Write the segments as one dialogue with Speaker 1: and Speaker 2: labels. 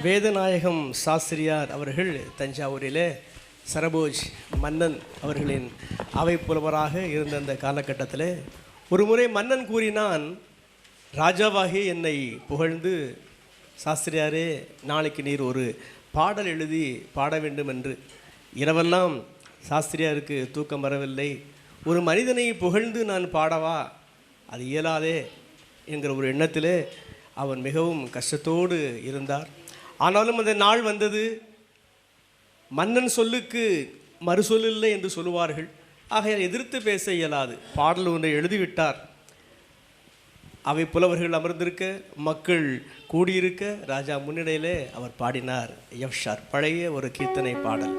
Speaker 1: வேதநாயகம் சாஸ்திரியார் அவர்கள் தஞ்சாவூரிலே சரபோஜ் மன்னன் அவர்களின் அவை புலவராக இருந்த அந்த காலகட்டத்தில் ஒரு முறை மன்னன் கூறினான், ராஜாவாகி என்னை புகழ்ந்து, சாஸ்திரியாரே நாளைக்கு நீர் ஒரு பாடல் எழுதி பாட வேண்டும் என்று. இரவெல்லாம் சாஸ்திரியாருக்கு தூக்கம் வரவில்லை. ஒரு மனிதனை புகழ்ந்து நான் பாடவா, அது இயலாதே என்கிற ஒரு எண்ணத்திலே அவன் மிகவும் கஷ்டத்தோடு இருந்தார். ஆனாலும் அந்த நாள் வந்தது. மன்னன் சொல்லுக்கு மறுசொல் இல்லை என்று சொல்லுவார்கள். ஆகையால் எதிர்த்து பேச இயலாது. பாடல் ஒன்றை எழுதிவிட்டார். அவை புலவர்கள் அமர்ந்திருக்க, மக்கள் கூடியிருக்க, ராஜா முன்னிலையிலே அவர் பாடினார் எஃப்ஷார், பழைய ஒரு கீர்த்தனை பாடல்.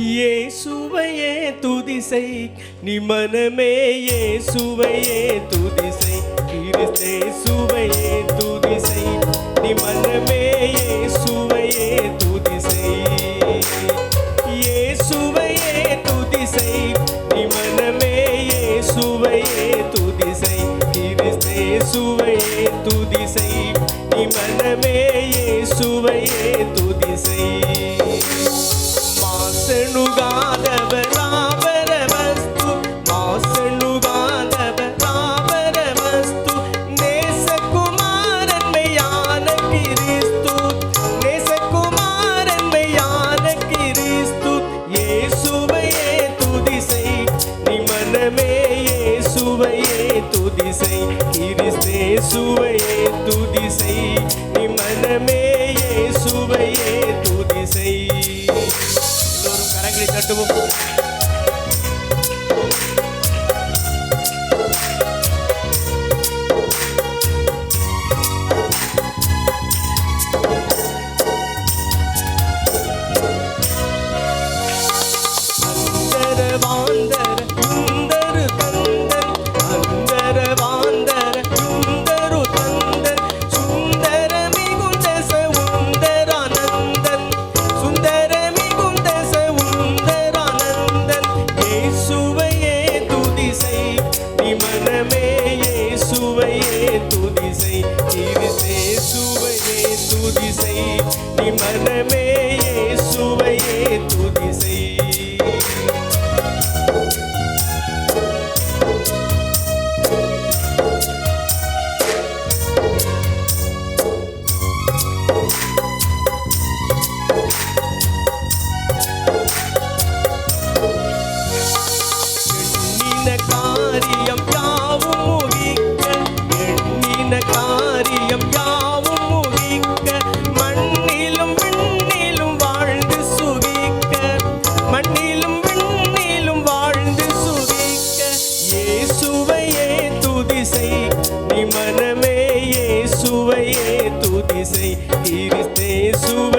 Speaker 1: இயேசுவையே துதிசை நீ மனமே, இயேசுவையே துதிசை, கிறிஸ்தேசுவையே துதிசை நீ மனமே, இயேசுவையே துதிசை, இயேசுவையே துதிசை நீ மனமே, இயேசுவையே துதிசை, கிறிஸ்தேசுவையே துதிசை நீ மனமே, இயேசுவையே துதிசை. இயேசுவையே துதிசை நீ மனமே, இயேசுவையே துதிசை. எல்லோரும் கரங்களை தட்டுவோம். கிறிஸ்தேசுவையே